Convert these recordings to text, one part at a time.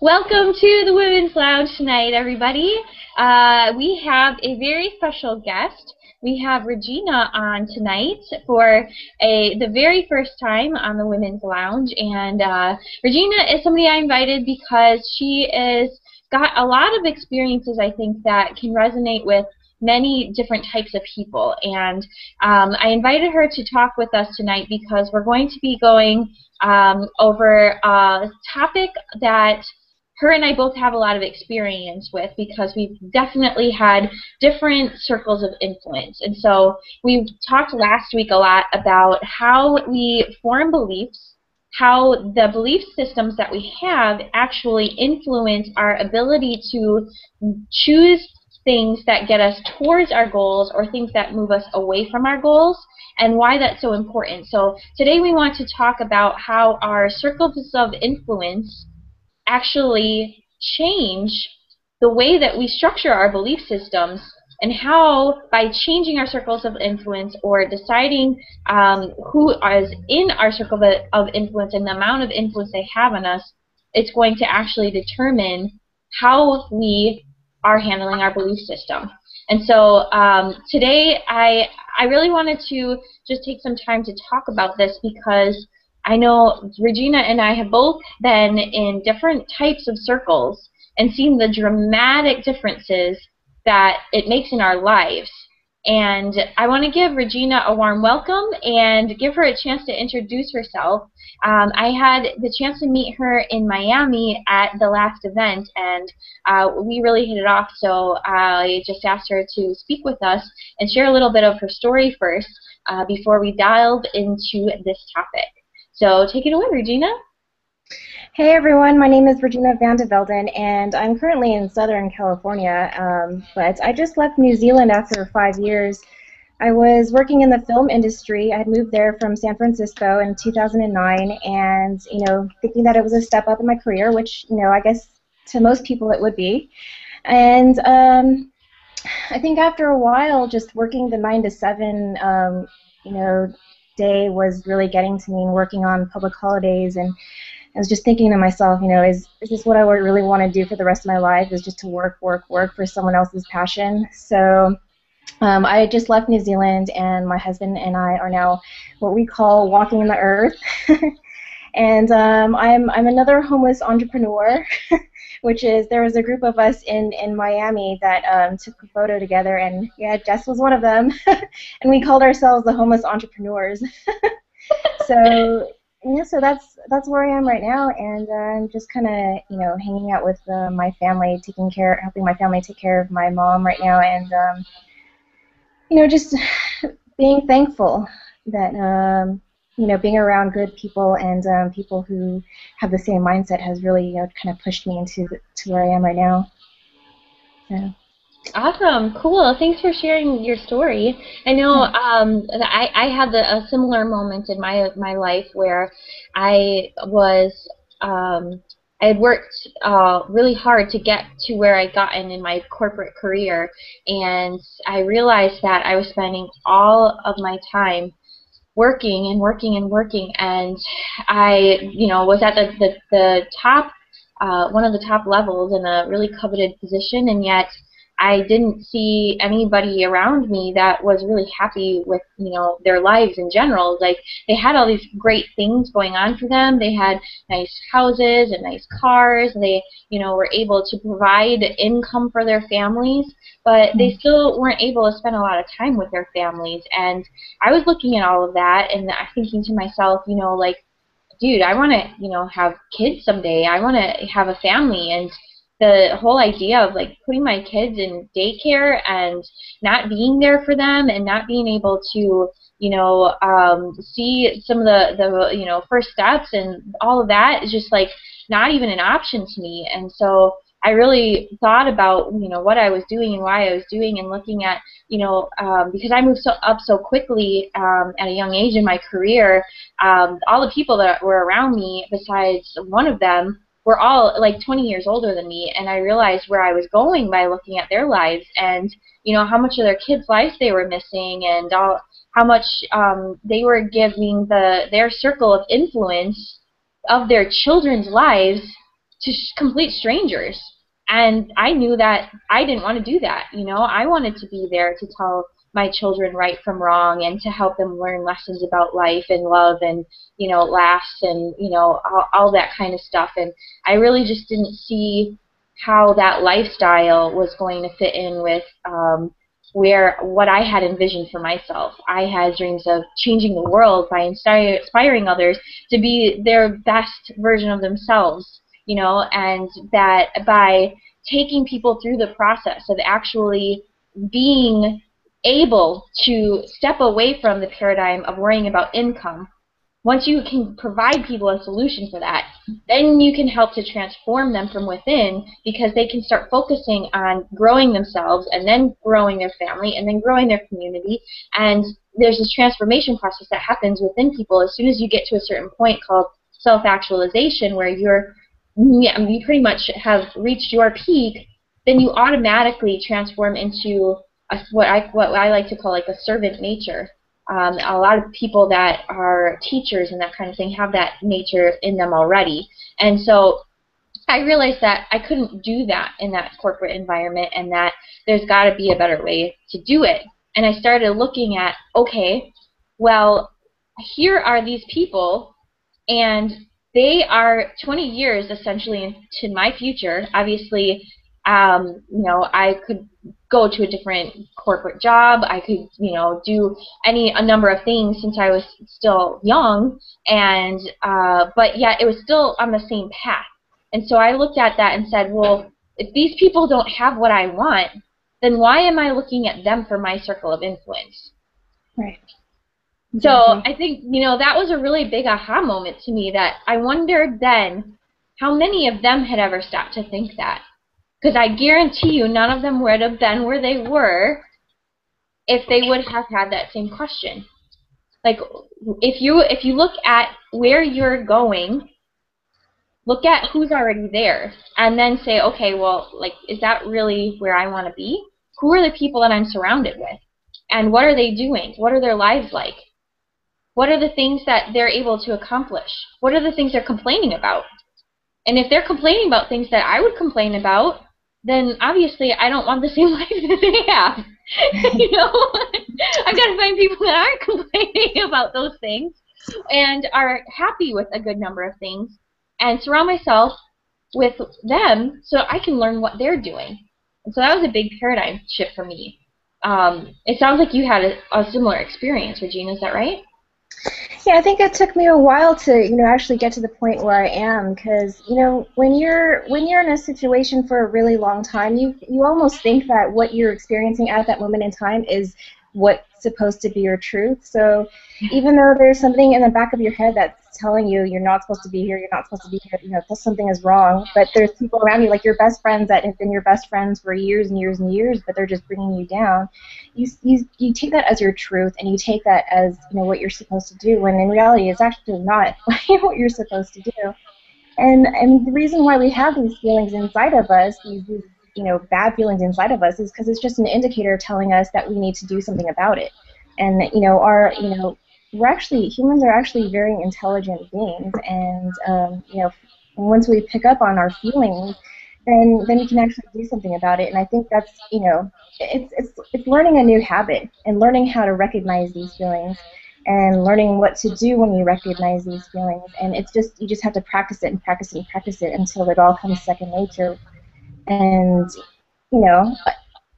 Welcome to the Women's Lounge tonight, everybody. We have a very special guest. We have Regina on tonight for the very first time on the Women's Lounge, and Regina is somebody I invited because she is got a lot of experiences, I think, that can resonate with many different types of people, and I invited her to talk with us tonight because we're going to be going over a topic that her and I both have a lot of experience with because we've definitely had different circles of influence. And so we talked last week a lot about how we form beliefs, how the belief systems that we have actually influence our ability to choose things that get us towards our goals or things that move us away from our goals, and why that's so important. So today we want to talk about how our circles of influence actually change the way that we structure our belief systems, and how by changing our circles of influence or deciding who is in our circle of influence and the amount of influence they have on us, it's going to actually determine how we are handling our belief system. And so today I really wanted to just take some time to talk about this because I know Regina and I have both been in different types of circles and seen the dramatic differences that it makes in our lives. And I want to give Regina a warm welcome and give her a chance to introduce herself. I had the chance to meet her in Miami at the last event, and we really hit it off, so I just asked her to speak with us and share a little bit of her story first before we delve into this topic. So take it away, Regina. Hey everyone, my name is Regina van de Velden, and I'm currently in Southern California, but I just left New Zealand after 5 years. I was working in the film industry. I had moved there from San Francisco in 2009, and thinking that it was a step up in my career, which I guess to most people it would be. And I think after a while, just working the 9 to 7, day was really getting to me, and working on public holidays, and I was just thinking to myself, is this what I would really want to do for the rest of my life, is just to work for someone else's passion? So I just left New Zealand, and my husband and I are now what we call walking the earth. And I'm another homeless entrepreneur, which is, there was a group of us in Miami that took a photo together, and yeah, Jess was one of them, and we called ourselves the homeless entrepreneurs. So yeah, so that's where I am right now, and I'm just kind of hanging out with my family, helping my family take care of my mom right now, and just being thankful that being around good people and people who have the same mindset has really kind of pushed me to where I am right now. So. Awesome, cool. Thanks for sharing your story. I know I had a similar moment in my life where I was I had worked really hard to get to where I gotten in my corporate career, and I realized that I was spending all of my time working and working and working, and I was at the top one of the top levels in a really coveted position, and yet I didn't see anybody around me that was really happy with their lives in general. Like, they had all these great things going on for them. They had nice houses and nice cars. They were able to provide income for their families, but they still weren't able to spend a lot of time with their families. And I was looking at all of that and thinking to myself, like, dude, I want to have kids someday. I want to have a family. And the whole idea of like putting my kids in daycare and not being there for them and not being able to see some of the first steps and all of that is just like not even an option to me. And so I really thought about what I was doing and why I was doing, and looking at because I moved up so quickly at a young age in my career, all the people that were around me besides one of them were all like 20 years older than me, and I realized where I was going by looking at their lives, and how much of their kids' lives they were missing, and how much they were giving their circle of influence of their children's lives to complete strangers. And I knew that I didn't want to do that. I wanted to be there to tell my children right from wrong and to help them learn lessons about life and love and, laughs and, all that kind of stuff. And I really just didn't see how that lifestyle was going to fit in with what I had envisioned for myself. I had dreams of changing the world by inspiring others to be their best version of themselves, and that by taking people through the process of actually being able to step away from the paradigm of worrying about income, once you can provide people a solution for that, then you can help to transform them from within, because they can start focusing on growing themselves and then growing their family and then growing their community. And there's this transformation process that happens within people as soon as you get to a certain point called self-actualization, where you pretty much have reached your peak. Then you automatically transform into what I like to call like a servant nature. A lot of people that are teachers and that kind of thing have that nature in them already. And so I realized that I couldn't do that in that corporate environment, and that there's got to be a better way to do it. And I started looking at, okay, well, here are these people, and they are 20 years essentially into my future. Obviously, I could go to a different corporate job. I could, do a number of things since I was still young, and but yet it was still on the same path. And so I looked at that and said, well, if these people don't have what I want, then why am I looking at them for my circle of influence? Right. So I think, that was a really big aha moment to me, that I wondered then how many of them had ever stopped to think that. Because I guarantee you none of them would have been where they were if they would have had that same question. Like, if you look at where you're going, look at who's already there, and then say, okay, well, like, is that really where I want to be? Who are the people that I'm surrounded with? And what are they doing? What are their lives like? What are the things that they're able to accomplish? What are the things they're complaining about? And if they're complaining about things that I would complain about, then obviously I don't want the same life that they have. I've got to find people that aren't complaining about those things and are happy with a good number of things, and surround myself with them so I can learn what they're doing. And so that was a big paradigm shift for me. It sounds like you had a similar experience, Regina. Is that right? Yeah, I think it took me a while to, actually get to the point where I am, because, when you're in a situation for a really long time, you almost think that what you're experiencing at that moment in time is what's supposed to be your truth. So even though there's something in the back of your head that's telling you you're not supposed to be here, you're not supposed to be here, something is wrong, but there's people around you, like your best friends that have been your best friends for years and years and years, but they're just bringing you down. You take that as your truth, and you take that as what you're supposed to do, when in reality it's actually not what you're supposed to do. And the reason why we have these feelings inside of us, these bad feelings inside of us, is because it's just an indicator telling us that we need to do something about it. And humans are actually very intelligent beings, and once we pick up on our feelings, then we can actually do something about it. And I think that's it's learning a new habit and learning how to recognize these feelings and learning what to do when you recognize these feelings. And you just have to practice it and practice it and practice it until it all comes second nature. And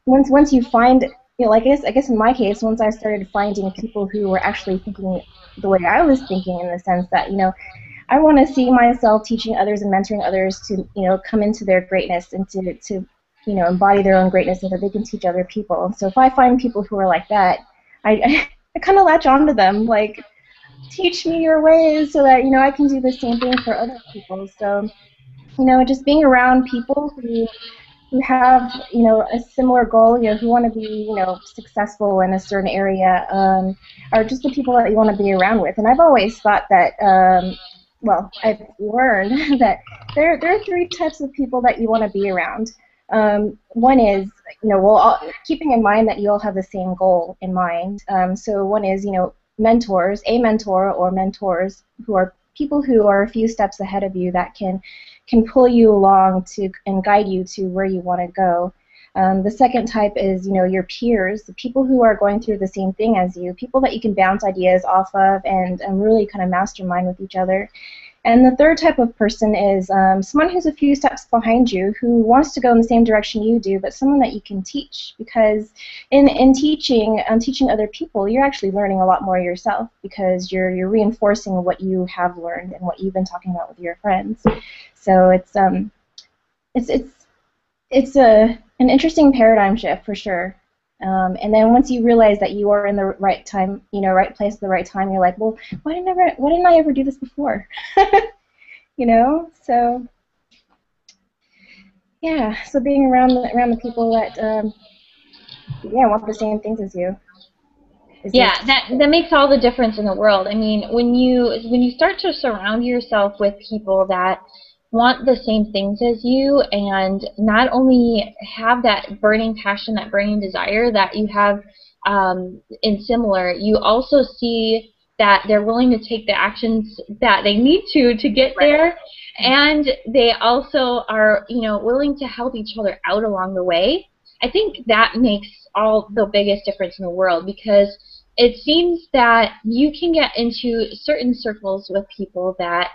once you find, I guess in my case, once I started finding people who were actually thinking the way I was thinking, in the sense that I want to see myself teaching others and mentoring others to come into their greatness and to embody their own greatness so that they can teach other people. So if I find people who are like that, I kind of latch onto them, like, teach me your ways so that I can do the same thing for other people. So just being around people who have a similar goal, who want to be successful in a certain area, are just the people that you want to be around with. And I've always thought that I've learned that there are three types of people that you want to be around. One is keeping in mind that you all have the same goal in mind. So one is mentors, a mentor or mentors who are people who are a few steps ahead of you that can pull you along to and guide you to where you want to go. The second type is, your peers, the people who are going through the same thing as you, people that you can bounce ideas off of and really kind of mastermind with each other. And the third type of person is someone who's a few steps behind you, who wants to go in the same direction you do, but someone that you can teach. Because in teaching other people, you're actually learning a lot more yourself, because you're reinforcing what you have learned and what you've been talking about with your friends. So it's an interesting paradigm shift for sure. And then once you realize that you are in the right time, right place at the right time, you're like, well, why didn't I ever do this before? So yeah, so being around the people that want the same things as you. That makes all the difference in the world. I mean, when you start to surround yourself with people that want the same things as you, and not only have that burning passion, that burning desire that you have in similar, you also see that they're willing to take the actions that they need to get there, and they also are willing to help each other out along the way. I think that makes all the biggest difference in the world, because it seems that you can get into certain circles with people that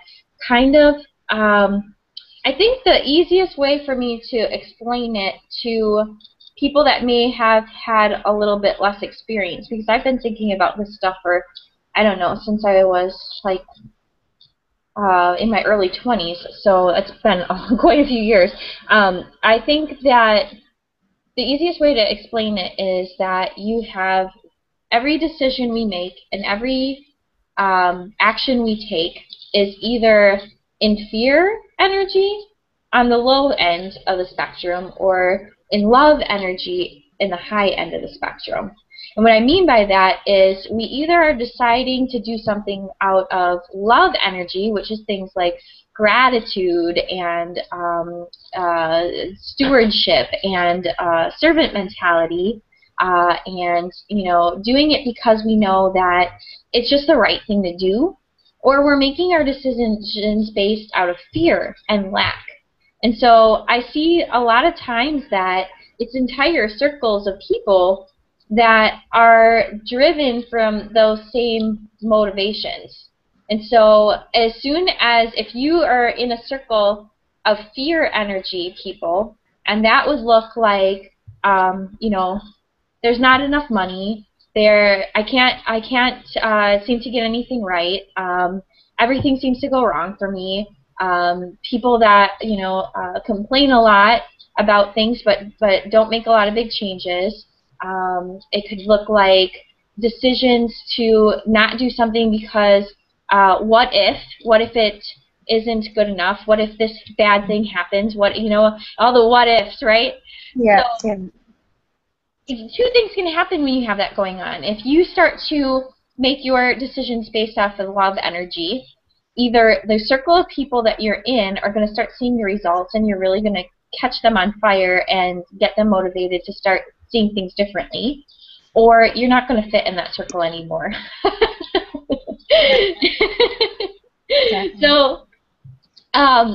kind of I think the easiest way for me to explain it to people that may have had a little bit less experience, because I've been thinking about this stuff for, I don't know, since I was like in my early 20s, so it's been quite a few years. I think that the easiest way to explain it is that you have every decision we make and every action we take is either in fear energy on the low end of the spectrum, or in love energy in the high end of the spectrum. And what I mean by that is we either are deciding to do something out of love energy, which is things like gratitude and stewardship and servant mentality, and doing it because we know that it's just the right thing to do, or we're making our decisions based out of fear and lack. And so I see a lot of times that it's entire circles of people that are driven from those same motivations. And so as soon as, if you are in a circle of fear energy people, and that would look like, there's not enough money, I can't seem to get anything right, everything seems to go wrong for me, people that complain a lot about things but don't make a lot of big changes. It could look like decisions to not do something because what if it isn't good enough? What if this bad thing happens? What, all the what ifs, right? Yeah. So, two things can happen when you have that going on. If you start to make your decisions based off of love energy, either the circle of people that you're in are going to start seeing the results, and you're really going to catch them on fire and get them motivated to start seeing things differently, or you're not going to fit in that circle anymore. So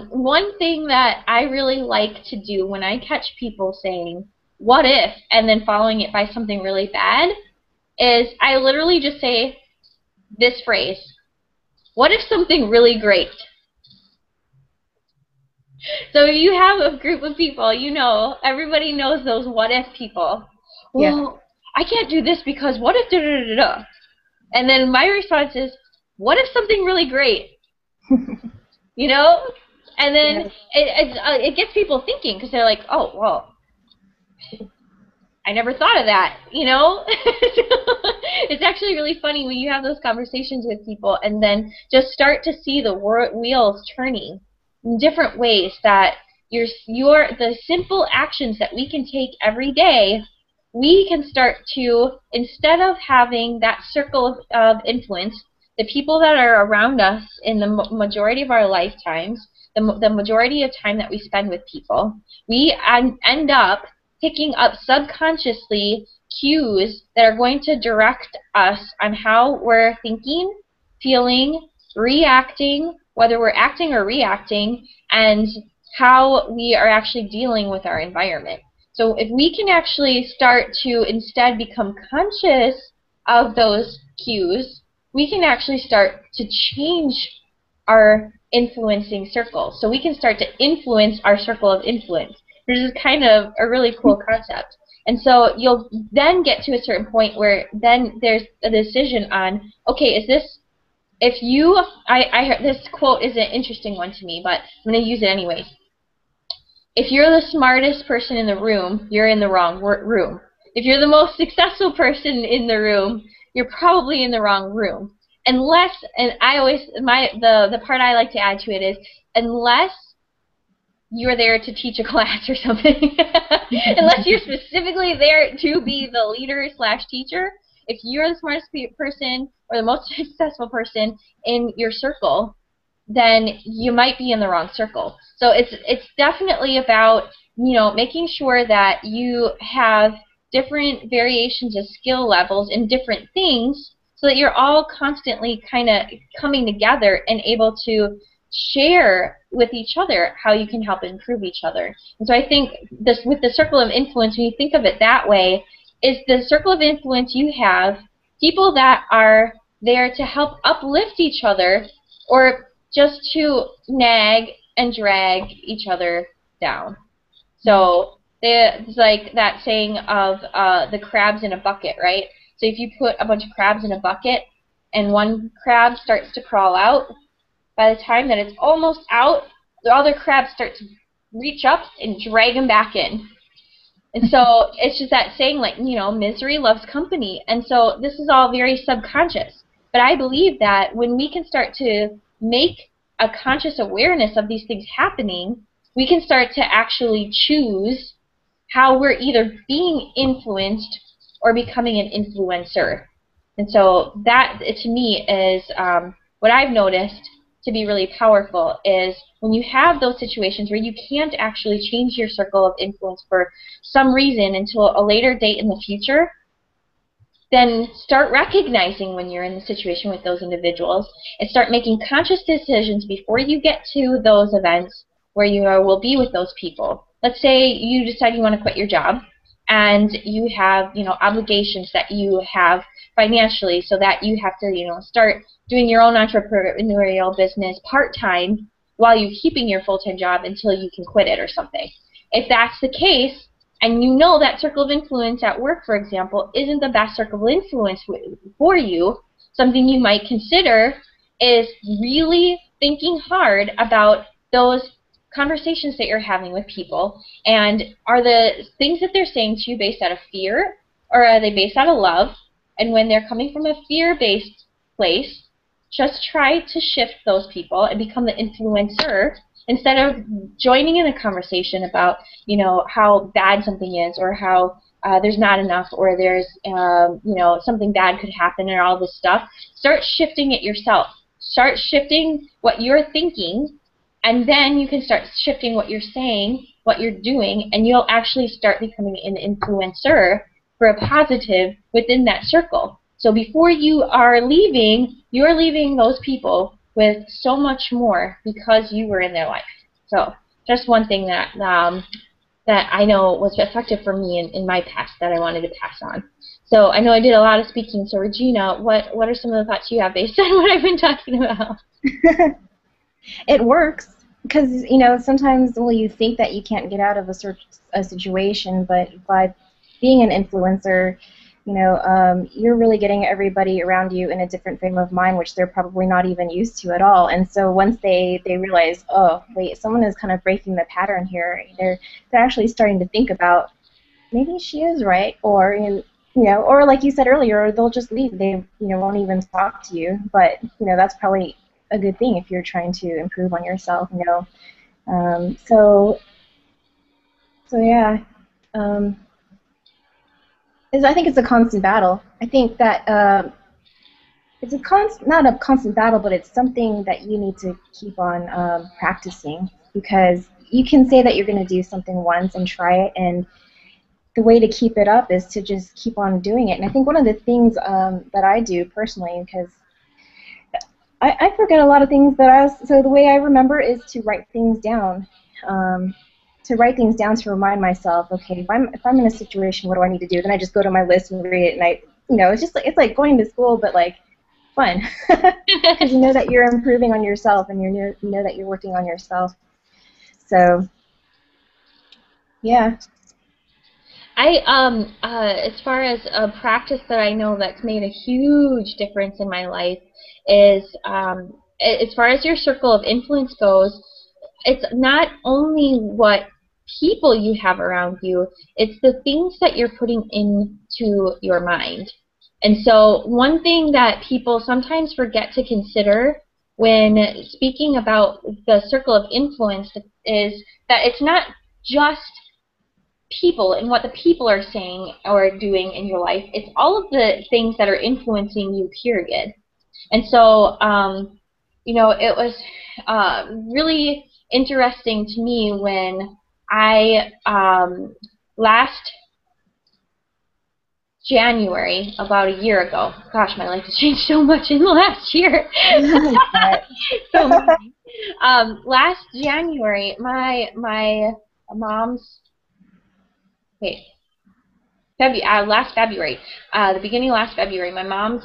one thing that I really like to do when I catch people saying, what if, and then following it by something really bad, is I literally just say this phrase: what if something really great? So if you have a group of people, everybody knows those what if people. Well, I can't do this because what if da-da-da-da-da? And then my response is, what if something really great? And then it gets people thinking, because they're like, oh, well, I never thought of that, It's actually really funny when you have those conversations with people and then just start to see the wheels turning in different ways, that the simple actions that we can take every day, we can start to, instead of having that circle of influence, the people that are around us in the majority of our lifetimes, the majority of time that we spend with people, we end up picking up subconsciously cues that are going to direct us on how we're thinking, feeling, reacting, whether we're acting or reacting, and how we are actually dealing with our environment. So if we can actually start to instead become conscious of those cues, we can actually start to change our influencing circle. So we can start to influence our circle of influence, which is kind of a really cool concept. And so you'll then get to a certain point where then there's a decision on, okay, is this, if you, I heard this quote is an interesting one to me, but I'm going to use it anyways. If you're the smartest person in the room, you're in the wrong room. If you're the most successful person in the room, you're probably in the wrong room. Unless, and I always, the part I like to add to it is, unless you're there to teach a class or something, unless you're specifically there to be the leader / teacher, if you're the smartest person or the most successful person in your circle, then you might be in the wrong circle. So it's definitely about, you know, making sure that you have different variations of skill levels in different things so that you're all constantly kind of coming together and able to share with each other how you can help improve each other. And so I think this, with the circle of influence, when you think of it that way, is the circle of influence you have people that are there to help uplift each other or just to nag and drag each other down. So it's like that saying of the crabs in a bucket, right? So if you put a bunch of crabs in a bucket and one crab starts to crawl out, by the time that it's almost out, the other crabs start to reach up and drag them back in. And so it's just that saying, like, you know, misery loves company. And so this is all very subconscious. But I believe that when we can start to make a conscious awareness of these things happening, we can start to actually choose how we're either being influenced or becoming an influencer. And so that, to me, is what I've noticed to be really powerful, is when you have those situations where you can't actually change your circle of influence for some reason until a later date in the future, then start recognizing when you're in the situation with those individuals and start making conscious decisions before you get to those events where you will be with those people. Let's say you decide you want to quit your job and you have, you know, obligations that you have financially, so that you have to, you know, start doing your own entrepreneurial business part-time while you're keeping your full-time job until you can quit it or something. If that's the case, and you know that circle of influence at work, for example, isn't the best circle of influence for you, something you might consider is really thinking hard about those conversations that you're having with people, and are the things that they're saying to you based out of fear, or are they based out of love? And when they're coming from a fear-based place, just try to shift those people and become the influencer instead of joining in a conversation about, you know, how bad something is, or how there's not enough, or there's, you know, something bad could happen, and all this stuff. Start shifting it yourself. Start shifting what you're thinking, and then you can start shifting what you're saying, what you're doing, and you'll actually start becoming an influencer for a positive within that circle. So before you are leaving, you're leaving those people with so much more because you were in their life. So just one thing that that I know was effective for me in my past that I wanted to pass on. So I know I did a lot of speaking. So Regina, what are some of the thoughts you have based on what I've been talking about? It works because, you know, sometimes, well, you think that you can't get out of a situation, but by being an influencer, you know, you're really getting everybody around you in a different frame of mind, which they're probably not even used to at all. And so once they realize, oh, wait, someone is kind of breaking the pattern here, they're actually starting to think about, maybe she is right, or, you know, or like you said earlier, they'll just leave. They, you know, won't even talk to you. But, you know, that's probably a good thing if you're trying to improve on yourself, you know. So yeah. I think it's a constant battle. I think that it's not a constant battle, but it's something that you need to keep on practicing, because you can say that you're going to do something once and try it, and the way to keep it up is to just keep on doing it. And I think one of the things that I do personally, because I forget a lot of things, but so the way I remember is to write things down. Um, to write things down to remind myself, okay, if I'm in a situation, what do I need to do? Then I just go to my list and read it, and it's just like it's like going to school, but like fun, because you know that you're improving on yourself, and you know that you're working on yourself. So yeah. As far as a practice that I know that's made a huge difference in my life is, as far as your circle of influence goes, it's not only what people you have around you, it's the things that you're putting into your mind. And so one thing that people sometimes forget to consider when speaking about the circle of influence is that it's not just people and what the people are saying or doing in your life. It's all of the things that are influencing you, period. And so, it was really interesting to me when I, last January, about a year ago, gosh, my life has changed so much in the last year. So amazing. Last January, my mom's, wait, last February, the beginning of last February, my mom's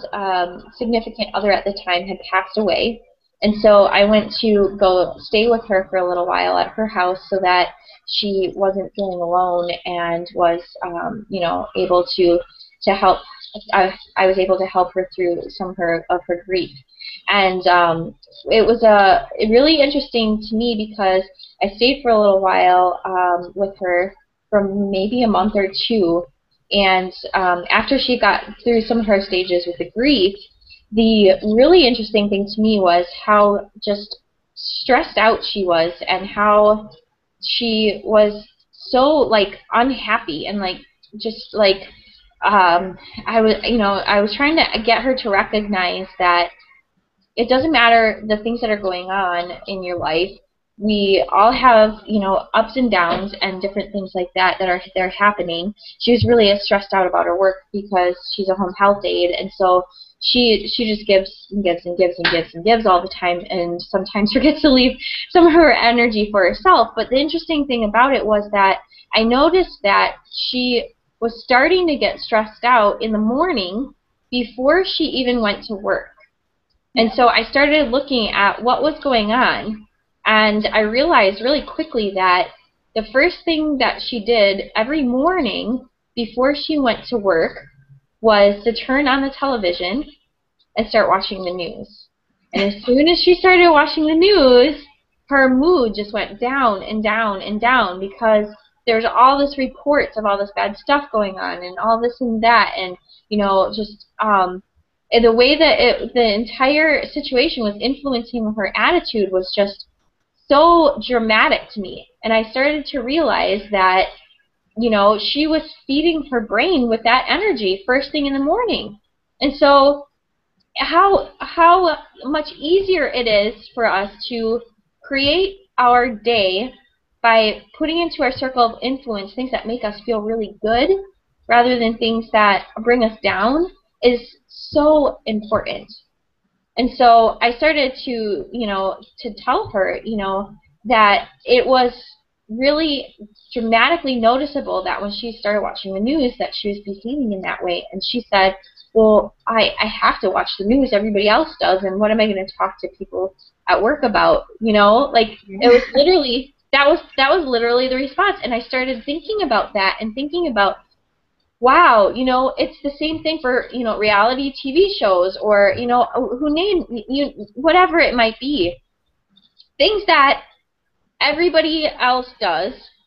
significant other at the time had passed away, and so I went to go stay with her for a little while at her house so that she wasn't feeling alone and was, able to help. I was able to help her through some of her grief, and it was really interesting to me because I stayed for a little while with her for maybe a month or two. And after she got through some of her stages with the grief, the really interesting thing to me was how just stressed out she was and how she was so like unhappy and like just like I was trying to get her to recognize that it doesn't matter the things that are going on in your life. We all have, ups and downs and different things like that are happening. She was really stressed out about her work because she's a home health aide, and so she just gives and gives and gives and gives and gives all the time, and sometimes forgets to leave some of her energy for herself. But the interesting thing about it was that I noticed that she was starting to get stressed out in the morning before she even went to work. And so I started looking at what was going on, and I realized really quickly that the first thing that she did every morning before she went to work was to turn on the television and start watching the news. And as soon as she started watching the news, her mood just went down and down and down because there's all this reports of all this bad stuff going on and all this and that, and just and the way that the entire situation was influencing her attitude was just so dramatic to me. And I started to realize that, she was feeding her brain with that energy first thing in the morning. And so how much easier it is for us to create our day by putting into our circle of influence things that make us feel really good rather than things that bring us down is so important. And so I started to tell her, that it was really dramatically noticeable that when she started watching the news that she was behaving in that way. And she said, well, I have to watch the news. Everybody else does. And what am I going to talk to people at work about? It was literally, that was literally the response. And I started thinking about that and thinking about, wow, it's the same thing for, reality TV shows or, whatever it might be. Things that everybody else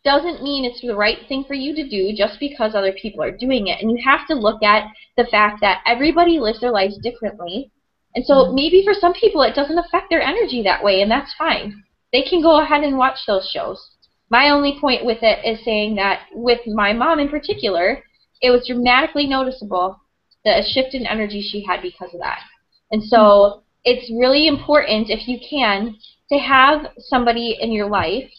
doesn't mean it's the right thing for you to do just because other people are doing it. And you have to look at the fact that everybody lives their lives differently. And so maybe for some people it doesn't affect their energy that way, and that's fine. They can go ahead and watch those shows. My only point with it is saying that with my mom in particular, it was dramatically noticeable, the shift in energy she had because of that. And so it's really important, if you can, to have somebody in your life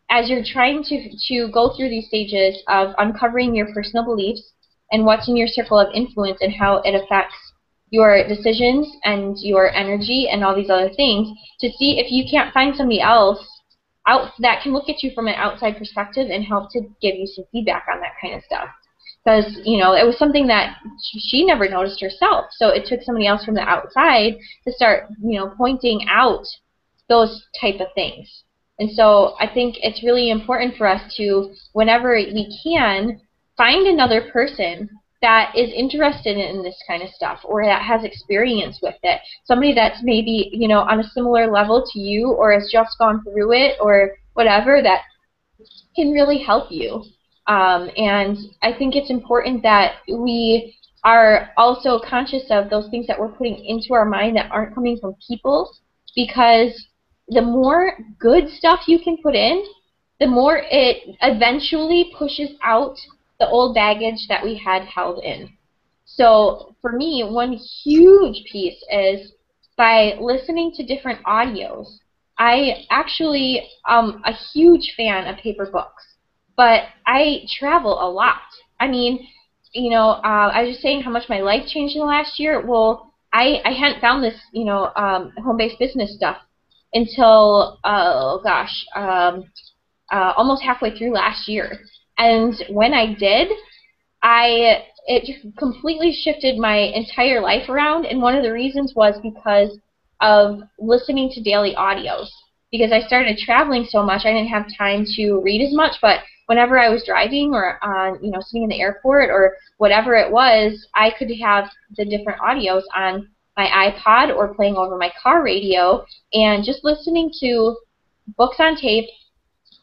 as you're trying to go through these stages of uncovering your personal beliefs and what's in your circle of influence and how it affects your decisions and your energy and all these other things to see if you can't find somebody else out that can look at you from an outside perspective and help to give you some feedback on that kind of stuff. Because, you know, it was something that she never noticed herself. So it took somebody else from the outside to start, you know, pointing out those type of things. And so I think it's really important for us to, whenever we can, find another person that is interested in this kind of stuff or that has experience with it. Somebody that's maybe, you know, on a similar level to you or has just gone through it or whatever that can really help you. And I think it's important that we are also conscious of those things that we're putting into our mind that aren't coming from people, because the more good stuff you can put in, the more it eventually pushes out the old baggage that we had held in. So for me, one huge piece is by listening to different audios. I actually am a huge fan of paper books, but I travel a lot. I mean, you know, I was just saying how much my life changed in the last year. Well, I hadn't found this, you know, home-based business stuff until, almost halfway through last year. And when I did, it just completely shifted my entire life around, and one of the reasons was because of listening to daily audios. Because I started traveling so much, I didn't have time to read as much, but whenever I was driving or you know, sitting in the airport or whatever it was, I could have the different audios on my iPod or playing over my car radio and just listening to books on tape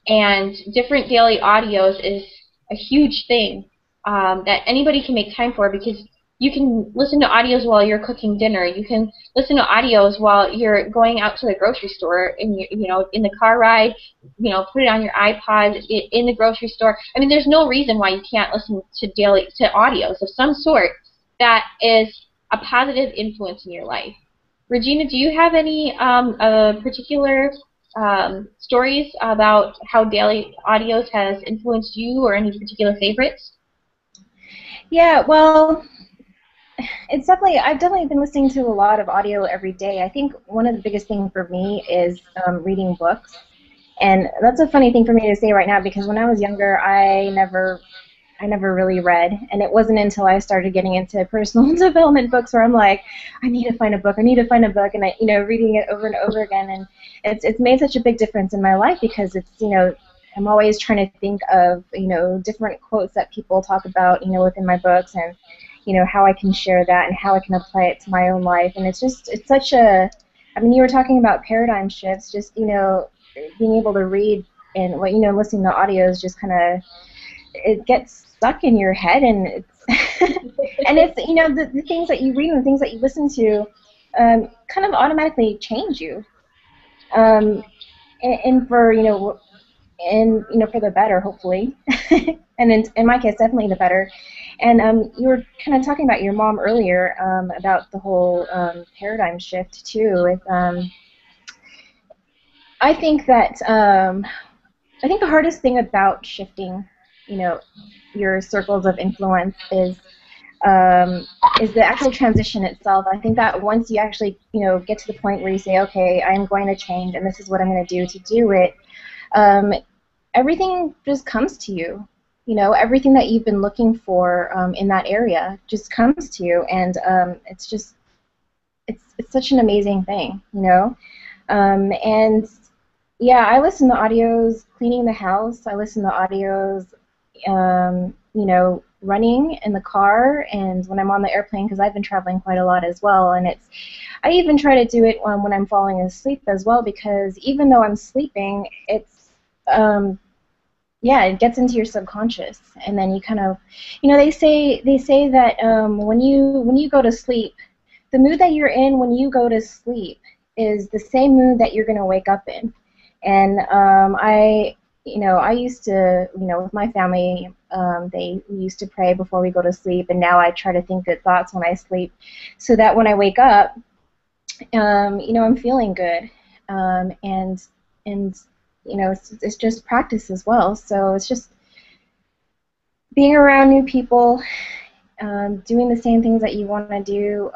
and different daily audios is a huge thing that anybody can make time for, because you can listen to audios while you're cooking dinner. You can listen to audios while you're going out to the grocery store, and you know, in the car ride. You know, put it on your iPod in the grocery store. I mean, there's no reason why you can't listen to audios of some sort that is a positive influence in your life. Regina, do you have any particular stories about how daily audios has influenced you, or any particular favorites? Yeah, well, I've definitely been listening to a lot of audio every day. I think one of the biggest things for me is reading books. And that's a funny thing for me to say right now, because when I was younger, I never really read, and it wasn't until I started getting into personal development books where I'm like, I need to find a book, and I, you know, reading it over and over again, and it's made such a big difference in my life, because it's, you know, I'm always trying to think of, you know, different quotes that people talk about, you know, within my books, and, you know, how I can share that and how I can apply it to my own life. And it's such a, I mean, you were talking about paradigm shifts, just, you know, being able to read and, you know, listening to audios just kind of, it gets stuck in your head, and it's and it's, you know, the things that you read and the things that you listen to kind of automatically change you, and for, you know, and, you know, for the better, hopefully. And in my case, definitely the better. And you were kind of talking about your mom earlier, about the whole paradigm shift too. With I think that I think the hardest thing about shifting, you know, your circles of influence is the actual transition itself. I think that once you actually, you know, get to the point where you say, okay, I'm going to change, and this is what I'm going to do it, everything just comes to you. You know, everything that you've been looking for in that area just comes to you, and it's just, it's such an amazing thing, you know. And yeah, I listen to audios cleaning the house. I listen to audios, you know, running in the car, and when I'm on the airplane, because I've been traveling quite a lot as well. And I even try to do it when I'm falling asleep as well, because even though I'm sleeping, it's yeah, it gets into your subconscious, and then you kind of, you know, they say that when you go to sleep, the mood that you're in when you go to sleep is the same mood that you're going to wake up in. And I used to, you know, with my family, we used to pray before we go to sleep, and now I try to think good thoughts when I sleep, so that when I wake up, you know, I'm feeling good, and you know, it's just practice as well. So it's just being around new people, doing the same things that you want to do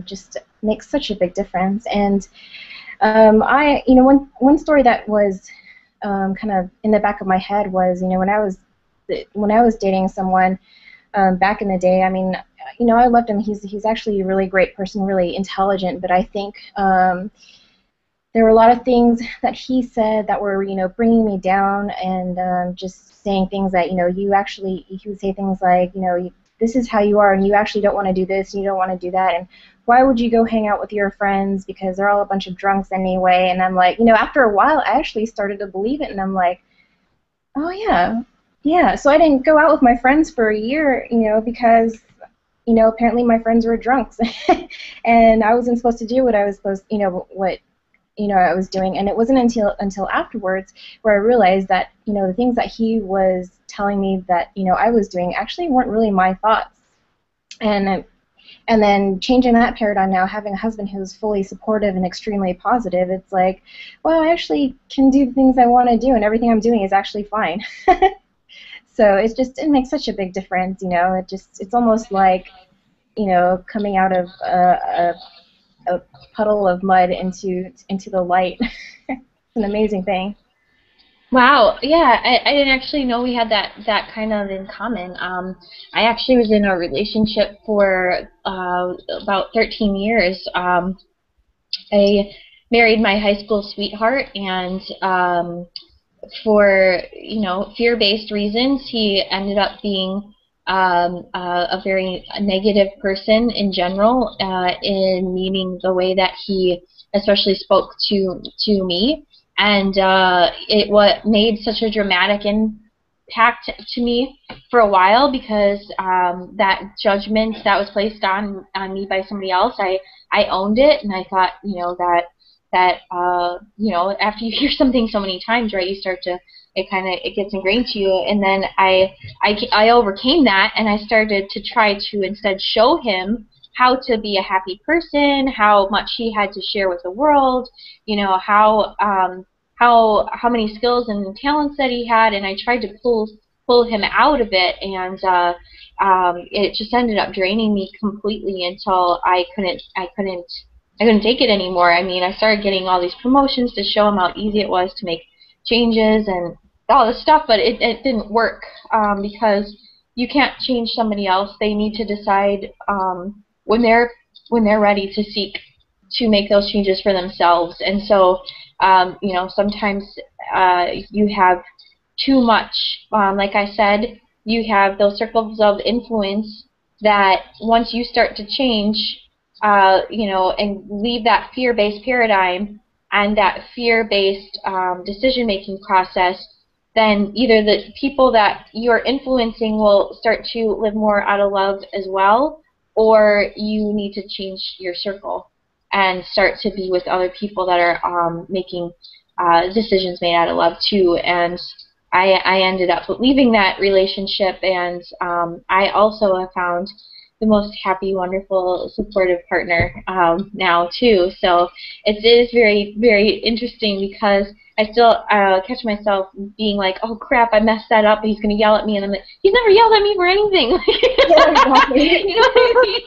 just makes such a big difference. And one story that was kind of in the back of my head was, when I was dating someone back in the day. I mean, I loved him. He's actually a really great person, really intelligent. But I think there were a lot of things that he said that were, bringing me down, and just saying things that, he would say things like, this is how you are, and you actually don't want to do this, and you don't want to do that, and why would you go hang out with your friends, because they're all a bunch of drunks anyway. And I'm like, after a while, I actually started to believe it, and I'm like, oh yeah, yeah. So I didn't go out with my friends for a year, because apparently my friends were drunks, and I wasn't supposed to do what I was supposed, what I was doing. And it wasn't until afterwards where I realized that the things that he was telling me that I was doing actually weren't really my thoughts. And then changing that paradigm now, having a husband who's fully supportive and extremely positive, it's like, well, I actually can do the things I want to do, and everything I'm doing is actually fine. So it makes such a big difference. It's almost like coming out of a puddle of mud into the light. It's an amazing thing. Wow, yeah, I didn't actually know we had that kind of in common. I actually was in a relationship for about 13 years. I married my high school sweetheart, and for fear-based reasons, he ended up being a very negative person in general, in meaning the way that he especially spoke to me. And what made such a dramatic impact to me for a while, because that judgment that was placed on me by somebody else, I owned it, and I thought that after you hear something so many times, right, you start to, it gets ingrained to you. And then I overcame that, and I started to try to instead show him how to be a happy person, how much he had to share with the world, how many skills and talents that he had, and I tried to pull him out of it, and it just ended up draining me completely until I couldn't take it anymore. I mean, I started getting all these promotions to show him how easy it was to make changes and all this stuff, but it didn't work, because you can't change somebody else. They need to decide when they're ready to make those changes for themselves. And so sometimes you have too much, like I said, you have those circles of influence that once you start to change, and leave that fear-based paradigm and that fear-based decision-making process, then either the people that you're influencing will start to live more out of love as well, or you need to change your circle and start to be with other people that are making decisions made out of love too. And I ended up leaving that relationship, and I also have found the most happy, wonderful, supportive partner now too. So it is very, very interesting, because I still catch myself being like, oh crap, I messed that up, he's going to yell at me, and I'm like, he's never yelled at me for anything. Yeah, exactly. You know what I mean?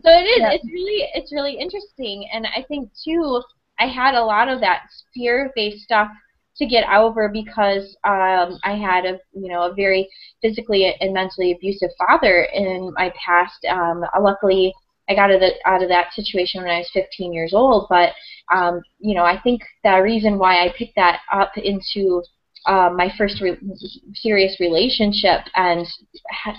So it is. Yeah. It's really interesting, and I think too, I had a lot of that fear-based stuff to get over, because I had a very physically and mentally abusive father in my past. Luckily, I got out of that situation when I was 15 years old. But I think the reason why I picked that up into my first serious relationship and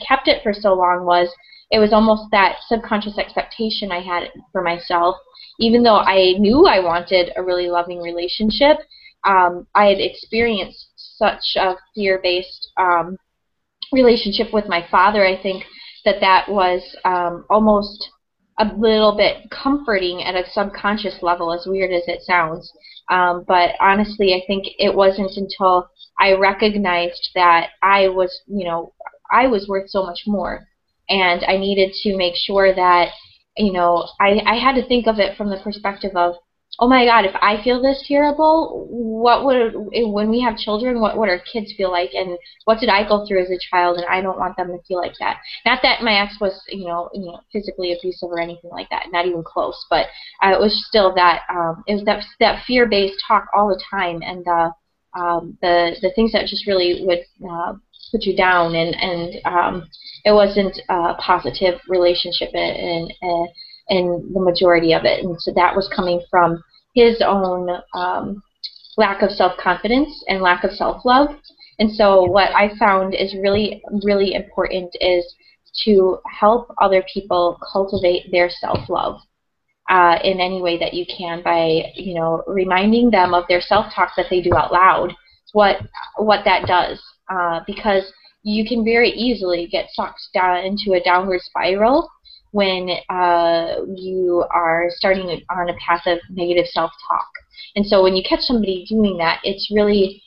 kept it for so long was, it was almost that subconscious expectation I had for myself. Even though I knew I wanted a really loving relationship, I had experienced such a fear-based relationship with my father. I think that was almost a little bit comforting at a subconscious level, as weird as it sounds. But honestly, I think it wasn't until I recognized that I was worth so much more, and I needed to make sure that I had to think of it from the perspective of, oh my God, if I feel this terrible, what would, when we have children, what would our kids feel like? And what did I go through as a child? And I don't want them to feel like that. Not that my ex was, physically abusive or anything like that, not even close, but it was still that, it was that fear-based talk all the time, and the things that just really would put you down, and it wasn't a positive relationship in the majority of it. And so that was coming from his own lack of self-confidence and lack of self-love. And so what I found is really, really important is to help other people cultivate their self-love in any way that you can, by reminding them of their self-talk that they do out loud, what that does, because you can very easily get sucked down into a downward spiral when you are starting on a path of negative self-talk. And so when you catch somebody doing that, it's really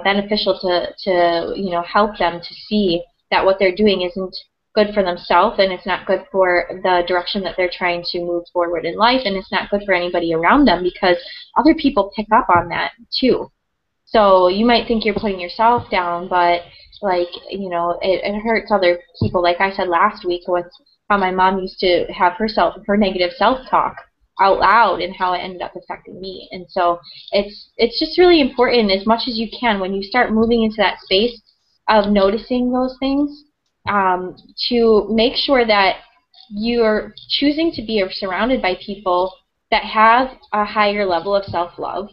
beneficial to help them to see that what they're doing isn't good for themselves, and it's not good for the direction that they're trying to move forward in life, and it's not good for anybody around them, because other people pick up on that too. So you might think you're putting yourself down, but it hurts other people. Like I said last week with how my mom used to have her negative self-talk out loud, and how it ended up affecting me. And so it's just really important, as much as you can, when you start moving into that space of noticing those things, to make sure that you're choosing to be surrounded by people that have a higher level of self-love,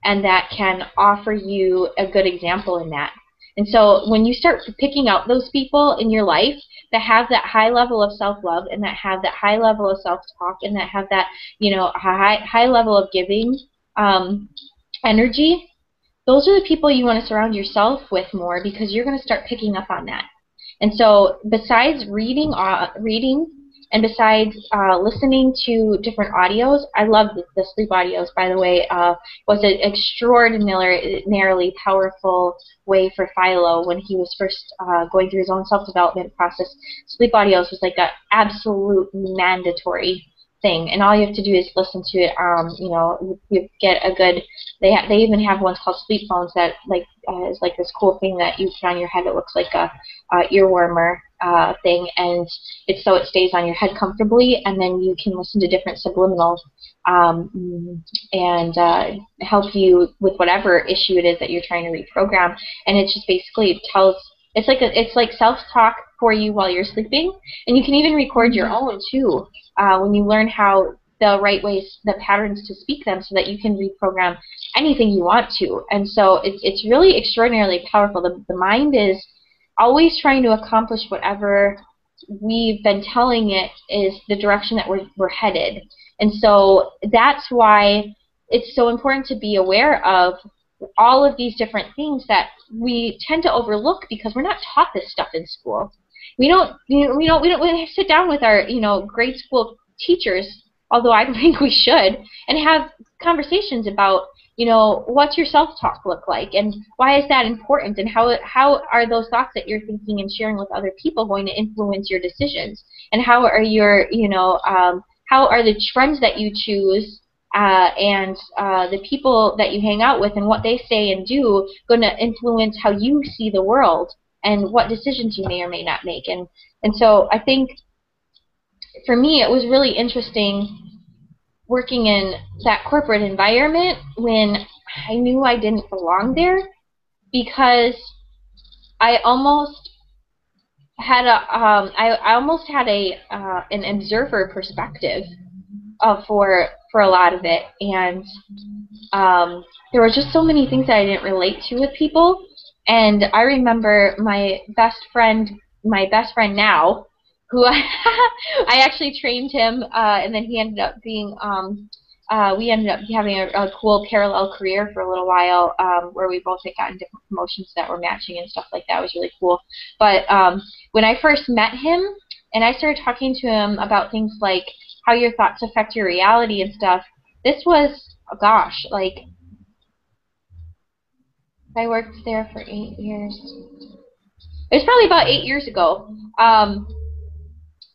and that can offer you a good example in that. And so when you start picking out those people in your life that have that high level of self-love, and that have that high level of self-talk, and that have that high level of giving energy, those are the people you want to surround yourself with more, because you're going to start picking up on that. And so besides reading, and besides listening to different audios, I love the sleep audios, by the way. Was an extraordinarily powerful way for Philo when he was first going through his own self-development process. Sleep audios was like an absolute mandatory thing, and all you have to do is listen to it. You get a good. They even have ones called sleep phones that is like this cool thing that you put on your head. It looks like a ear warmer thing, and it stays on your head comfortably, and then you can listen to different subliminals and help you with whatever issue it is that you're trying to reprogram. And it just basically tells. It's like self-talk for you while you're sleeping, and you can even record your own too when you learn how the right ways, the patterns to speak them, so that you can reprogram anything you want to. And so it's really extraordinarily powerful. The mind is always trying to accomplish whatever we've been telling it is the direction that we're headed. And so that's why it's so important to be aware of all of these different things that we tend to overlook, because we're not taught this stuff in school. We don't sit down with our grade school teachers, although I think we should, and have conversations about what's your self-talk look like, and why is that important, and how are those thoughts that you're thinking and sharing with other people going to influence your decisions, and how are your how are the friends that you choose and the people that you hang out with and what they say and do going to influence how you see the world and what decisions you may or may not make. And so I think for me it was really interesting working in that corporate environment when I knew I didn't belong there, because I almost had an observer perspective for a lot of it, and there were just so many things that I didn't relate to with people. And I remember my best friend now, who I actually trained him, and then he ended up being, we ended up having a cool parallel career for a little while, where we both had gotten different promotions that were matching and stuff like that. It was really cool. But when I first met him, and I started talking to him about things like how your thoughts affect your reality and stuff, this was, oh gosh, like, I worked there for 8 years. It was probably about 8 years ago.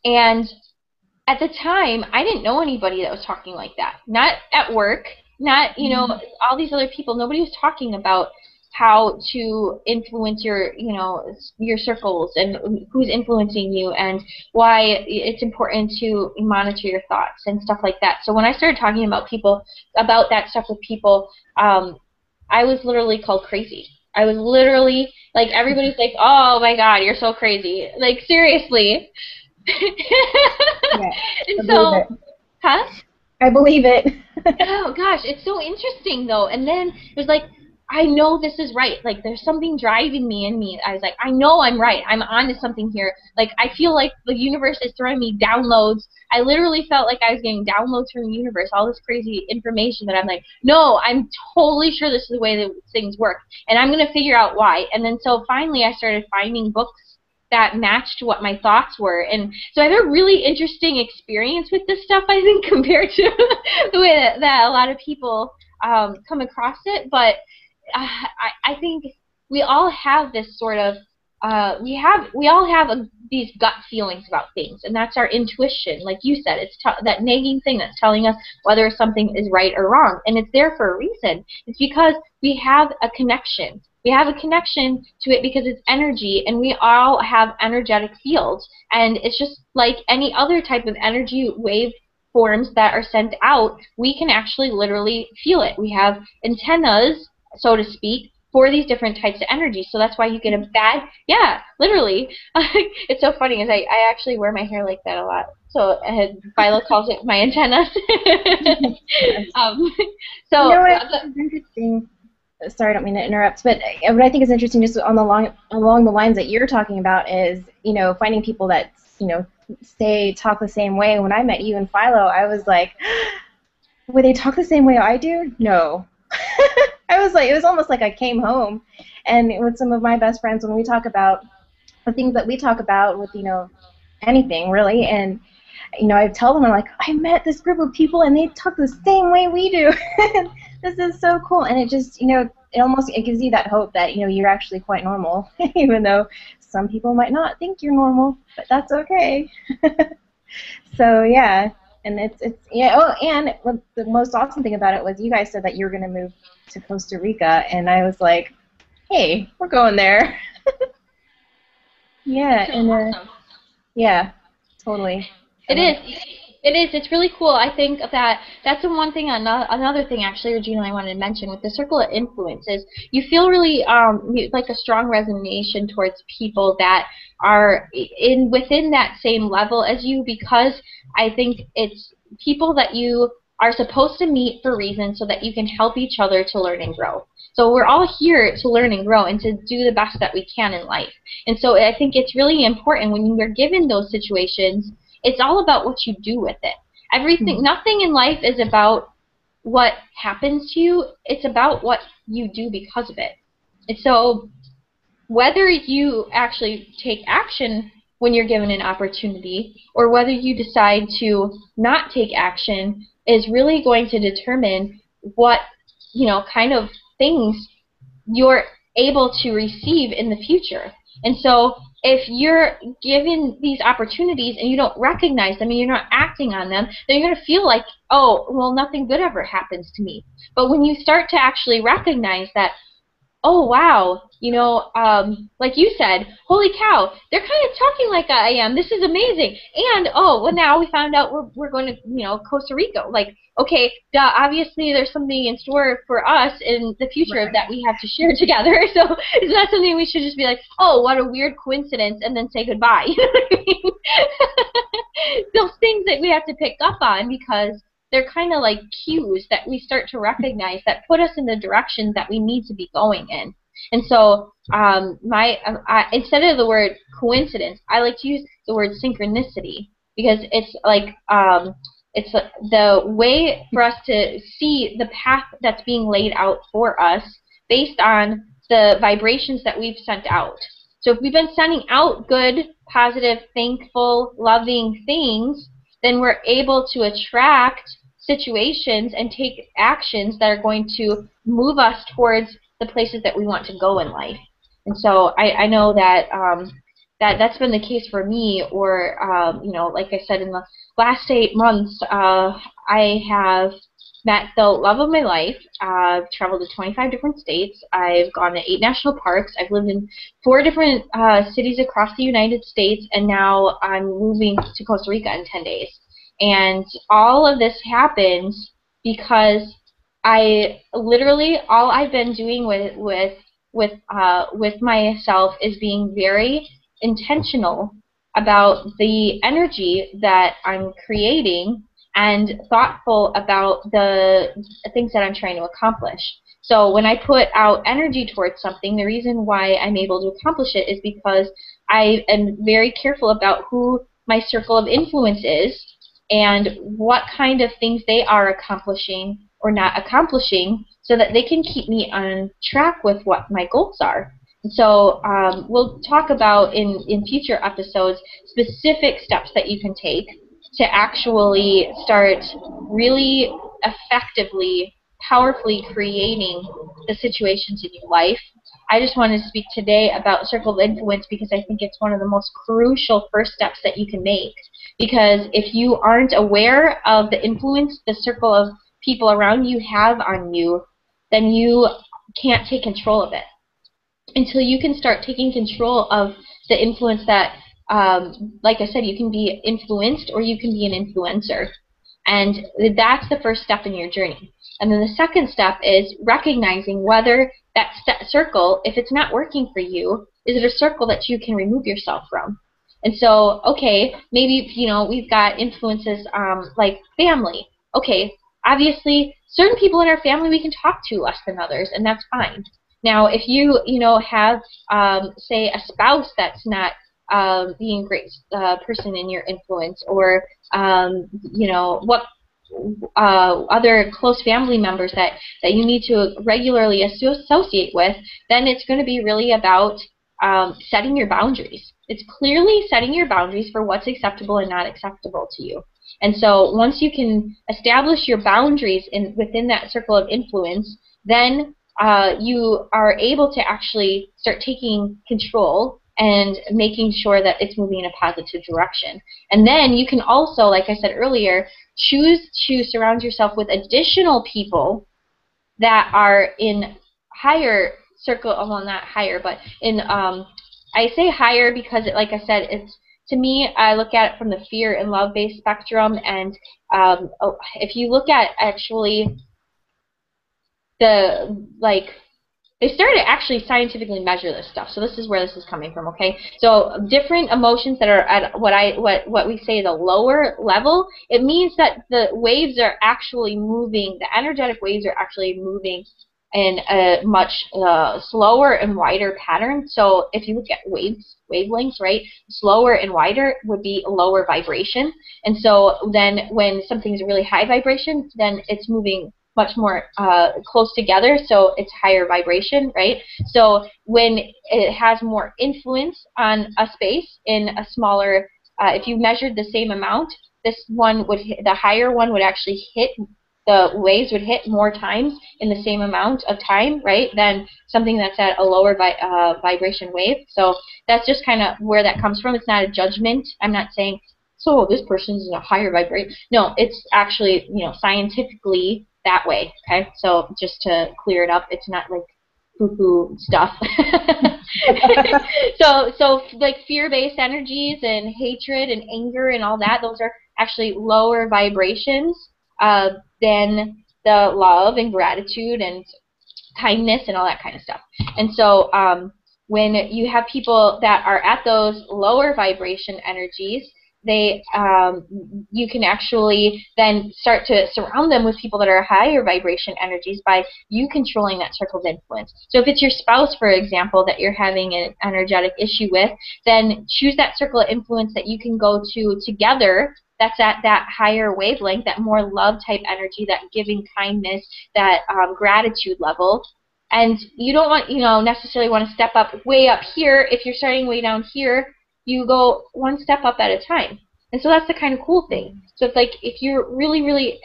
And at the time, I didn't know anybody that was talking like that. Not at work, not, you know, all these other people. Nobody was talking about how to influence your, you know, your circles and who's influencing you and why it's important to monitor your thoughts and stuff like that. So when I started talking about that stuff with people, I was literally called crazy. I was literally, like, everybody's like, oh my God, you're so crazy. Like, seriously. Yeah, And I believe so, it. huh? I believe it. Oh gosh, it's so interesting though. And then it was like, I know this is right. Like there's something driving me in me. I was like, I know I'm right. I'm onto something here. Like I feel like the universe is throwing me downloads. I literally felt like I was getting downloads from the universe, all this crazy information that I'm like, no, I'm totally sure this is the way that things work. And I'm gonna figure out why. And then so finally I started finding books that matched what my thoughts were. And so I have a really interesting experience with this stuff, I think, compared to the way that a lot of people come across it. But I think we all have this sort of we all have these gut feelings about things, and that's our intuition. Like you said, it's that nagging thing that's telling us whether something is right or wrong, and it's there for a reason. It's because we have a connection. We have a connection to it because it's energy, and we all have energetic fields, and it's just like any other type of energy wave forms that are sent out. We can actually literally feel it. We have antennas, so to speak, for these different types of energy. So that's why you get a bad, yeah, literally. It's so funny, is I actually wear my hair like that a lot. So Philo calls it my antennas. um, You so know what? It's interesting. Sorry, I don't mean to interrupt, but what I think is interesting, just along the lines that you're talking about, is finding people that talk the same way. When I met you and Philo, I was like, would they talk the same way I do? No. I was like, it was almost like I came home, and with some of my best friends, when we talk about the things that we talk about with anything really, and I tell them, I'm like, I met this group of people and they talk the same way we do. This is so cool, and it just it gives you that hope that you're actually quite normal, even though some people might not think you're normal, but that's okay. So yeah. And it's yeah. Oh, and what the most awesome thing about it was you guys said that you were going to move to Costa Rica, and I was like, hey, we're going there. Yeah, so and awesome. yeah, totally. It is. It is. It's really cool. I think that that's the one thing. Another thing, actually, Regina, I wanted to mention with the circle of influence is you feel really like a strong resonation towards people that are within that same level as you, because I think it's people that you are supposed to meet for a reason so that you can help each other to learn and grow. So we're all here to learn and grow and to do the best that we can in life. And so I think it's really important when you're given those situations. It's all about what you do with it. Everything, nothing in life is about what happens to you. It's about what you do because of it. And so whether you actually take action when you're given an opportunity or whether you decide to not take action is really going to determine what, kind of things you're able to receive in the future. And so if you're given these opportunities and you don't recognize them and you're not acting on them, then you're going to feel like, oh, well, nothing good ever happens to me. But when you start to actually recognize that, oh, wow, like you said, holy cow, they're kind of talking like I am. This is amazing. And, oh, well, now we found out we're going to, Costa Rica. Like, okay, obviously there's something in store for us in the future that we have to share together. So it's not something we should just be like, oh, what a weird coincidence, and then say goodbye. You know what I mean? Those things that we have to pick up on because they're kind of like cues that we start to recognize that put us in the direction that we need to be going in. And so instead of the word coincidence, I like to use the word synchronicity because it's like it's the way for us to see the path that's being laid out for us based on the vibrations that we've sent out. So if we've been sending out good, positive, thankful, loving things, then we're able to attract situations and take actions that are going to move us towards the places that we want to go in life. And so I know that that's been the case for me, or like I said, in the last 8 months, I have met the love of my life. I've traveled to 25 different states. I've gone to 8 national parks. I've lived in 4 different cities across the United States, and now I'm moving to Costa Rica in 10 days. And all of this happens because I literally, all I've been doing with myself is being very intentional about the energy that I'm creating and thoughtful about the things that I'm trying to accomplish. So when I put out energy towards something, the reason why I'm able to accomplish it is because I am very careful about who my circle of influence is and what kind of things they are accomplishing or not accomplishing so that they can keep me on track with what my goals are. So we'll talk about in future episodes specific steps that you can take to actually start really effectively, powerfully creating the situations in your life. I just wanted to speak today about circle of influence because I think it's one of the most crucial first steps that you can make. Because if you aren't aware of the influence the circle of people around you have on you, then you can't take control of it. Until you can start taking control of the influence that, like I said, you can be influenced or you can be an influencer. And that's the first step in your journey. And then the second step is recognizing whether that circle, if it's not working for you, is it a circle that you can remove yourself from? And so, okay, maybe, we've got influences like family. Okay, obviously, certain people in our family we can talk to less than others, and that's fine. Now, if you, have, say, a spouse that's not being a great person in your influence, or, what other close family members that you need to regularly associate with, then it's going to be really about setting your boundaries. It's clearly setting your boundaries for what's acceptable and not acceptable to you. And so once you can establish your boundaries within that circle of influence, then you are able to actually start taking control and making sure that it's moving in a positive direction. And then you can also, like I said earlier, choose to surround yourself with additional people that are in higher circle, well, not higher, but in, I say higher because, like I said, it's, to me, I look at it from the fear and love-based spectrum, and if you look at actually they started to actually scientifically measure this stuff. So this is where this is coming from, okay? So different emotions that are at what we say the lower level, it means that the waves are actually moving, the energetic waves are actually moving in a much slower and wider pattern. So if you look at wavelengths, right, slower and wider would be lower vibration. And so then when something's really high vibration, then it's moving much more close together, so it's higher vibration, right? So when it has more influence on a space in a smaller, if you measured the same amount, this one would hit, the higher one would actually hit, the waves would hit more times in the same amount of time, right, than something that's at a lower vibration wave. So that's just kind of where that comes from. It's not a judgment. I'm not saying, so this person's in a higher vibration. No, it's actually, scientifically that way, okay? So just to clear it up, it's not like poo-poo stuff. so like fear-based energies and hatred and anger and all that, those are actually lower vibrations than the love and gratitude and kindness and all that kind of stuff. And so when you have people that are at those lower vibration energies, you can actually then start to surround them with people that are higher vibration energies by you controlling that circle of influence. So if it's your spouse, for example, that you're having an energetic issue with, then choose that circle of influence that you can go to together that's at that higher wavelength, that more love type energy, that giving kindness, that gratitude level. And you don't want, necessarily want to step up way up here. If you're starting way down here, you go one step up at a time. And so that's the kind of cool thing. So if you're really, really,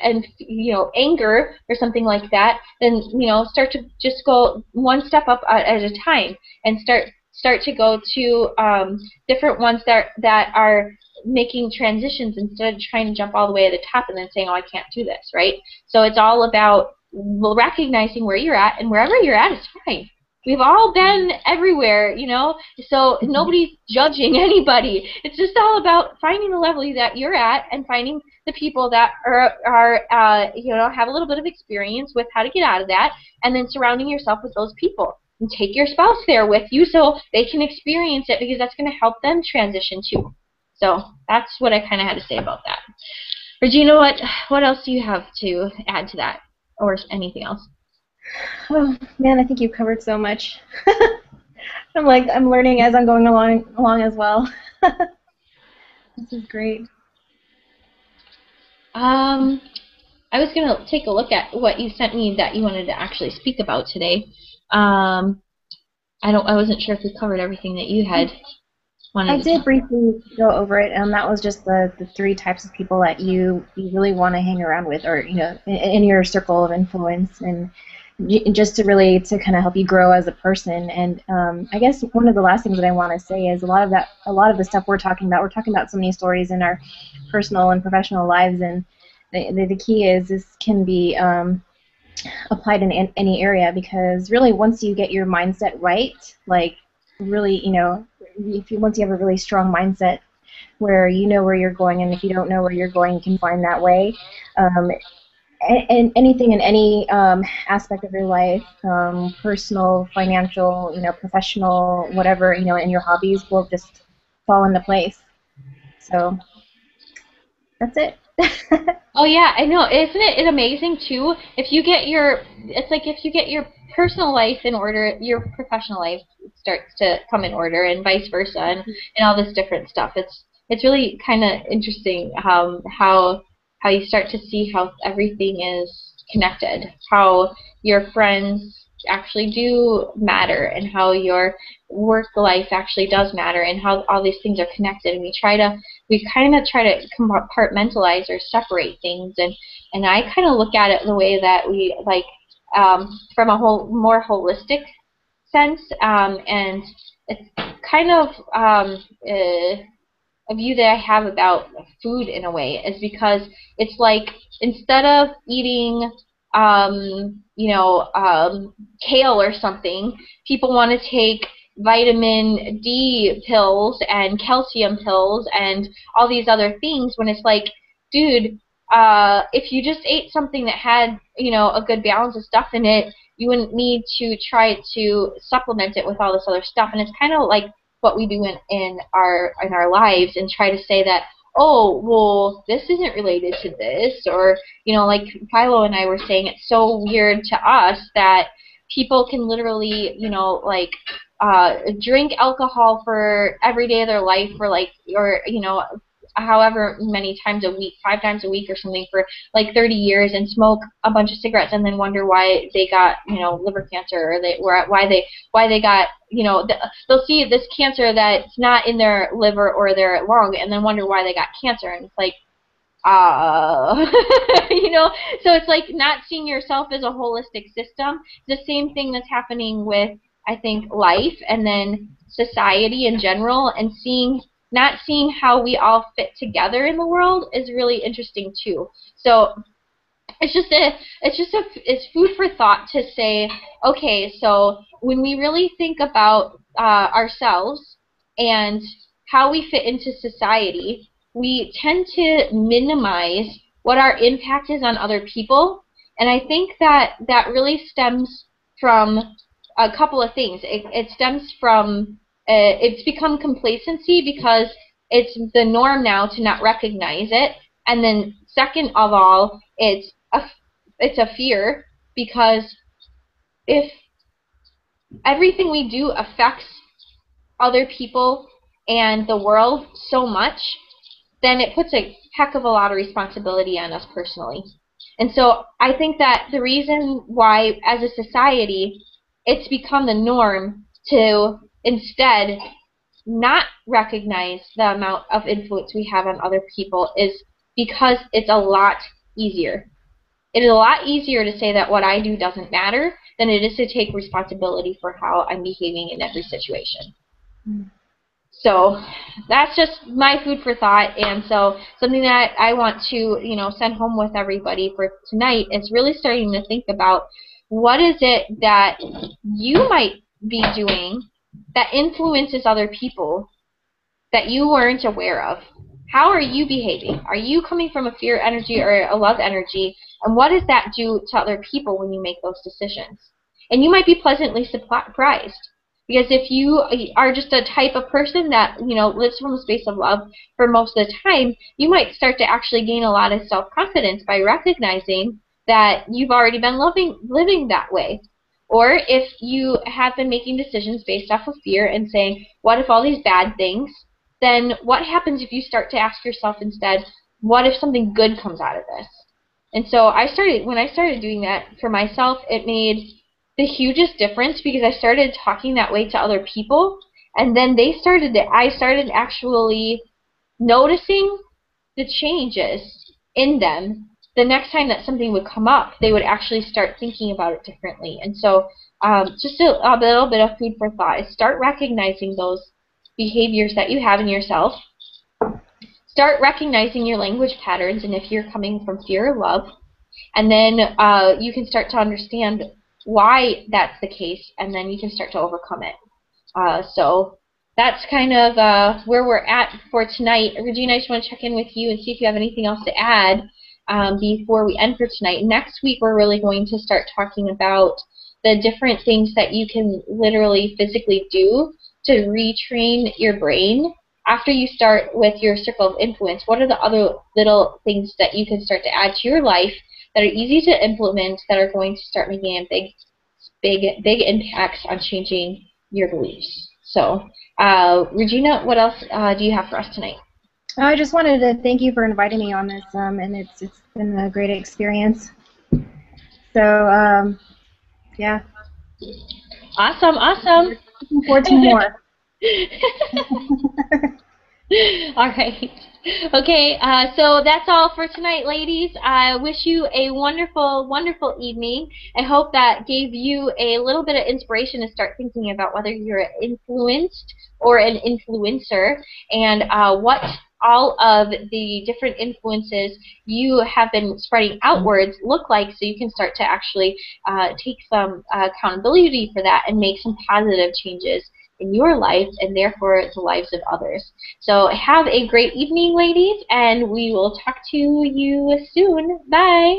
anger or something like that, then, start to just go one step up at a time and start start to go to different ones that are making transitions instead of trying to jump all the way at the top and then saying, oh, I can't do this, right? So it's all about recognizing where you're at, and wherever you're at is fine. We've all been everywhere, you know, so nobody's judging anybody. It's just all about finding the level that you're at and finding the people that are you know, have a little bit of experience with how to get out of that, and then surrounding yourself with those people. And take your spouse there with you so they can experience it, because that's going to help them transition too. So that's what I kind of had to say about that. Regina, what else do you have to add to that, or anything else? Oh man, I think you've covered so much. I'm learning as I'm going along as well. This is great. I was gonna take a look at what you sent me that you wanted to actually speak about today. I wasn't sure if we covered everything that you had wanted. I did briefly go over it, and that was just the 3 types of people that you really want to hang around with, or, you know, in your circle of influence, and just to kind of help you grow as a person. And I guess one of the last things that I want to say is a lot of the stuff we're talking about so many stories in our personal and professional lives, and the key is this can be applied in any area, because really once you get your mindset right, like really, you know, once you have a really strong mindset where you know where you're going, and if you don't know where you're going, you can find that way. And anything in any aspect of your life, personal, financial, you know, professional, whatever, you know, and your hobbies will just fall into place. So that's it. Oh yeah, I know. Isn't it amazing too? If you get your personal life in order, your professional life starts to come in order, and vice versa, and all this different stuff. It's really kind of interesting how you start to see how everything is connected, how your friends actually do matter, and how your work life actually does matter, and how all these things are connected. And we kind of try to compartmentalize or separate things, and I kind of look at it the way that we like from a more holistic sense, and it's kind of a view that I have about food in a way is because it's like instead of eating you know, kale or something, people want to take vitamin D pills and calcium pills and all these other things, when it's like, dude, if you just ate something that had, you know, a good balance of stuff in it, you wouldn't need to try to supplement it with all this other stuff. And it's kind of like what we do in our lives, and try to say that, oh, well, this isn't related to this, or, you know, like Philo and I were saying, it's so weird to us that people can literally, you know, like drink alcohol for every day of their life, or you know, however many times a week, 5 times a week or something, for like 30 years, and smoke a bunch of cigarettes, and then wonder why they got, you know, liver cancer, or why they got, you know, they'll see this cancer that's not in their liver or their lung, and then wonder why they got cancer. And it's like, you know, so it's like not seeing yourself as a holistic system. The same thing that's happening with, I think, life, and then society in general, and not seeing how we all fit together in the world is really interesting too. So it's food for thought to say, okay, so when we really think about ourselves and how we fit into society, we tend to minimize what our impact is on other people. And I think that really stems from a couple of things. It stems from it's become complacency, because it's the norm now to not recognize it. And then second of all, it's a fear, because if everything we do affects other people and the world so much, then it puts a heck of a lot of responsibility on us personally. And so I think that the reason why, as a society, it's become the norm to instead not recognize the amount of influence we have on other people is because it's a lot easier. It is a lot easier to say that what I do doesn't matter than it is to take responsibility for how I'm behaving in every situation. So that's just my food for thought, and so something that I want to, send home with everybody for tonight is really starting to think about what is it that you might be doing that influences other people that you weren't aware of. How are you behaving? Are you coming from a fear energy or a love energy? And what does that do to other people when you make those decisions? And you might be pleasantly surprised. Because if you are just a type of person that, lives from a space of love for most of the time, you might start to actually gain a lot of self-confidence by recognizing that you've already been living that way. Or if you have been making decisions based off of fear and saying, what if all these bad things? Then what happens if you start to ask yourself instead, what if something good comes out of this? And so when I started doing that for myself, it made the hugest difference because I started talking that way to other people, and then I started actually noticing the changes in them. The next time that something would come up, they would actually start thinking about it differently. And so just a little bit of food for thought is start recognizing those behaviors that you have in yourself. Start recognizing your language patterns and if you're coming from fear or love. And then you can start to understand why that's the case, and then you can start to overcome it. So that's kind of where we're at for tonight. Regina, I just want to check in with you and see if you have anything else to add before we end for tonight. Next week, we're really going to start talking about the different things that you can literally physically do to retrain your brain. After you start with your circle of influence, what are the other little things that you can start to add to your life that are easy to implement that are going to start making a big impacts on changing your beliefs? So, Regina, what else do you have for us tonight? I just wanted to thank you for inviting me on this, and it's been a great experience. So, yeah. Awesome. Looking forward to more. All right. Okay, so that's all for tonight, ladies. I wish you a wonderful, wonderful evening. I hope that gave you a little bit of inspiration to start thinking about whether you're influenced or an influencer, and what all of the different influences you have been spreading outwards look like, so you can start to actually take some accountability for that and make some positive changes in your life and therefore the lives of others. So have a great evening, ladies, and we will talk to you soon. Bye.